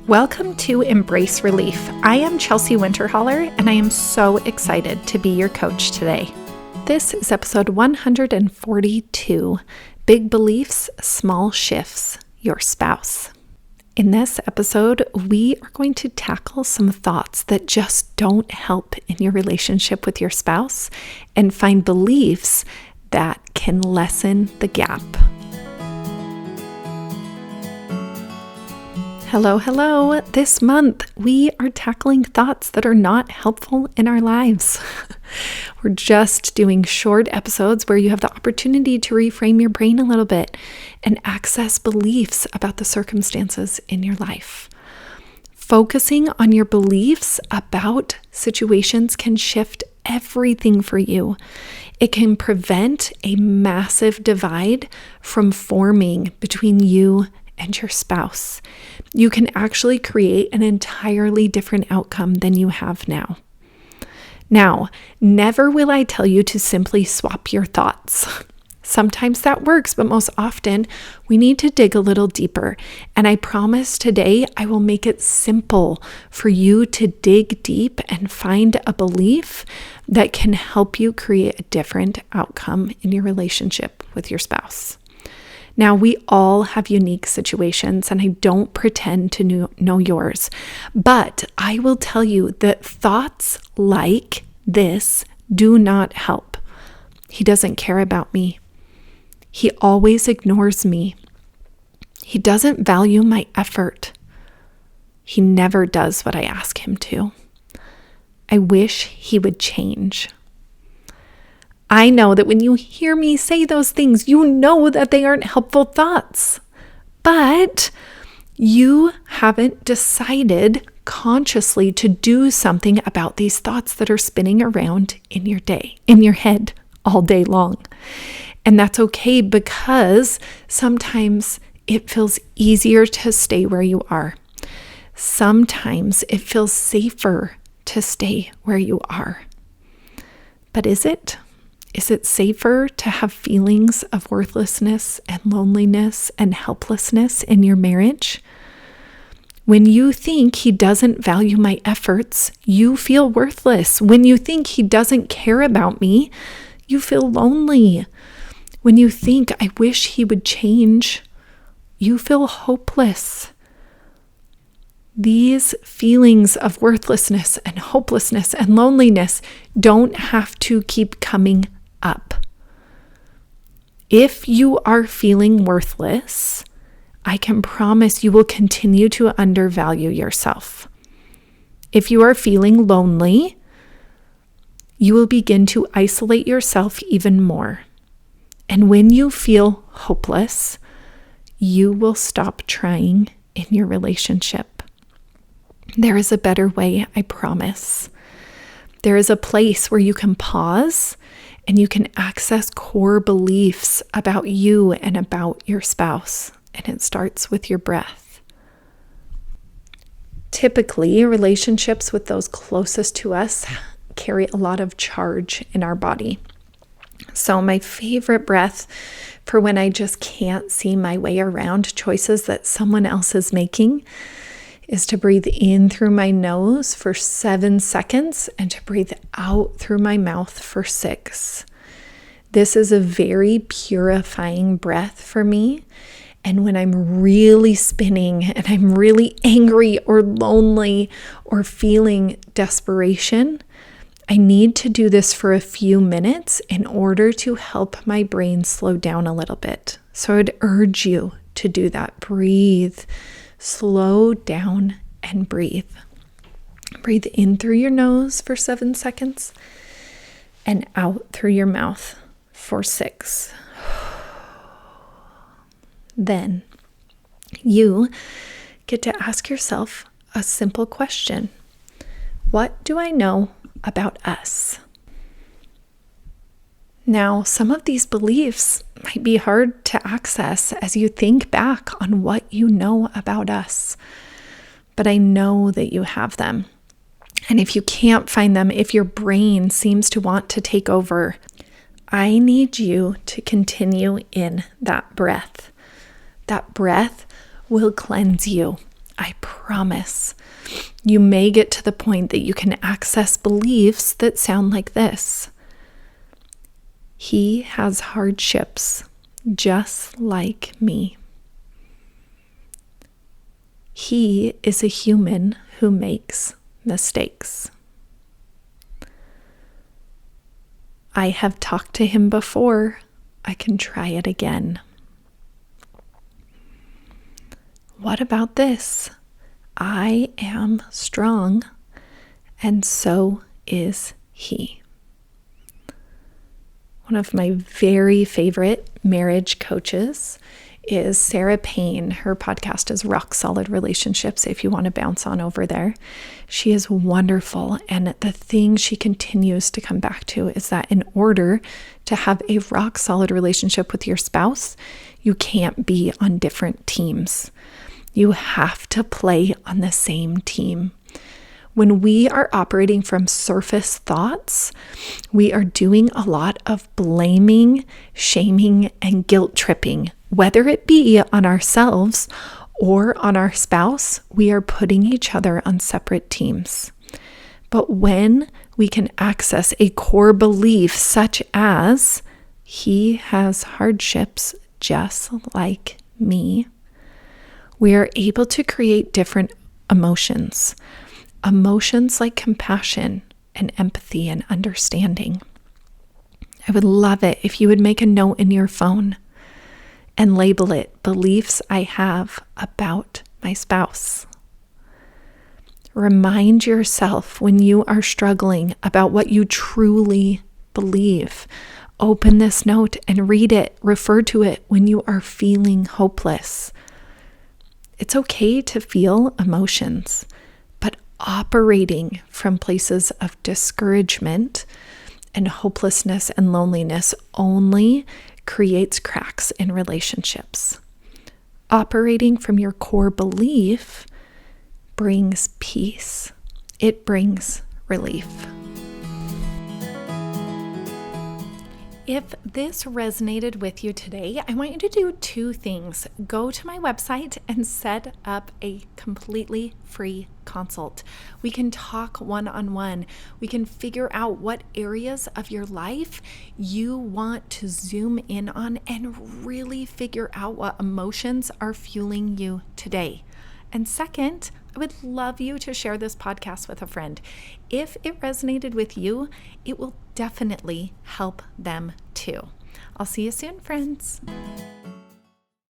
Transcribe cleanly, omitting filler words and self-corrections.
Welcome to Embrace Relief. I am Chelsea Winterholler, and I am so excited to be your coach today. This is episode 142, Big Beliefs, Small Shifts, Your Spouse. In this episode, we are going to tackle some thoughts that just don't help in your relationship with your spouse and find beliefs that can lessen the gap. Hello. This month, we are tackling thoughts that are not helpful in our lives. We're just doing short episodes where you have the opportunity to reframe your brain a little bit and access beliefs about the circumstances in your life. Focusing on your beliefs about situations can shift everything for you. It can prevent a massive divide from forming between you and your spouse. You can actually create an entirely different outcome than you have now. Now, never will I tell you to simply swap your thoughts. Sometimes that works, but most often we need to dig a little deeper. And I promise today I will make it simple for you to dig deep and find a belief that can help you create a different outcome in your relationship with your spouse. Now, we all have unique situations, and I don't pretend to know yours, but I will tell you that thoughts like this do not help. He doesn't care about me. He always ignores me. He doesn't value my effort. He never does what I ask him to. I wish he would change. I know that when you hear me say those things, you know that they aren't helpful thoughts, but you haven't decided consciously to do something about these thoughts that are spinning around in your head all day long. And that's okay, because sometimes it feels easier to stay where you are. Sometimes it feels safer to stay where you are. But is it? Is it safer to have feelings of worthlessness and loneliness and helplessness in your marriage? When you think he doesn't value my efforts, you feel worthless. When you think he doesn't care about me, you feel lonely. When you think I wish he would change, you feel hopeless. These feelings of worthlessness and hopelessness and loneliness don't have to keep coming up. If you are feeling worthless, I can promise you will continue to undervalue yourself. If you are feeling lonely, you will begin to isolate yourself even more. And when you feel hopeless, you will stop trying in your relationship. There is a better way, I promise. There is a place where you can pause and you can access core beliefs about you and about your spouse. And it starts with your breath. Typically, relationships with those closest to us carry a lot of charge in our body. So my favorite breath for when I just can't see my way around choices that someone else is making is to breathe in through my nose for 7 seconds and to breathe out through my mouth for 6. This is a very purifying breath for me. And when I'm really spinning and I'm really angry or lonely or feeling desperation, I need to do this for a few minutes in order to help my brain slow down a little bit. So I'd urge you to do that. Breathe. Slow down and breathe. Breathe in through your nose for 7 seconds and out through your mouth for 6. Then you get to ask yourself a simple question. What do I know about us? Now, some of these beliefs might be hard to access as you think back on what you know about us, but I know that you have them. And if you can't find them, if your brain seems to want to take over, I need you to continue in that breath. That breath will cleanse you. I promise. promise you may get to the point that you can access beliefs that sound like this. He has hardships just like me. He is a human who makes mistakes. I have talked to him before. I can try it again. What about this? I am strong, and so is he. One of my very favorite marriage coaches is Sarah Payne. Her podcast is Rock Solid Relationships, if you want to bounce on over there. She is wonderful, and the thing she continues to come back to is that in order to have a rock solid relationship with your spouse, you can't be on different teams. You have to play on the same team. When we are operating from surface thoughts, we are doing a lot of blaming, shaming, and guilt tripping. Whether it be on ourselves or on our spouse, we are putting each other on separate teams. But when we can access a core belief such as, he has hardships just like me, we are able to create different emotions. Emotions like compassion and empathy and understanding. I would love it if you would make a note in your phone and label it beliefs I have about my spouse. Remind yourself when you are struggling about what you truly believe. Open this note and read it. Refer to it when you are feeling hopeless. It's okay to feel emotions, but operating from places of discouragement and hopelessness and loneliness only creates cracks in relationships. Operating from your core belief brings peace. It brings relief. If this resonated with you today, I want you to do two things. Go to my website and set up a completely free consult. We can talk one-on-one. We can figure out what areas of your life you want to zoom in on and really figure out what emotions are fueling you today. And second, I would love you to share this podcast with a friend. If it resonated with you, it will definitely help them too. I'll see you soon, friends.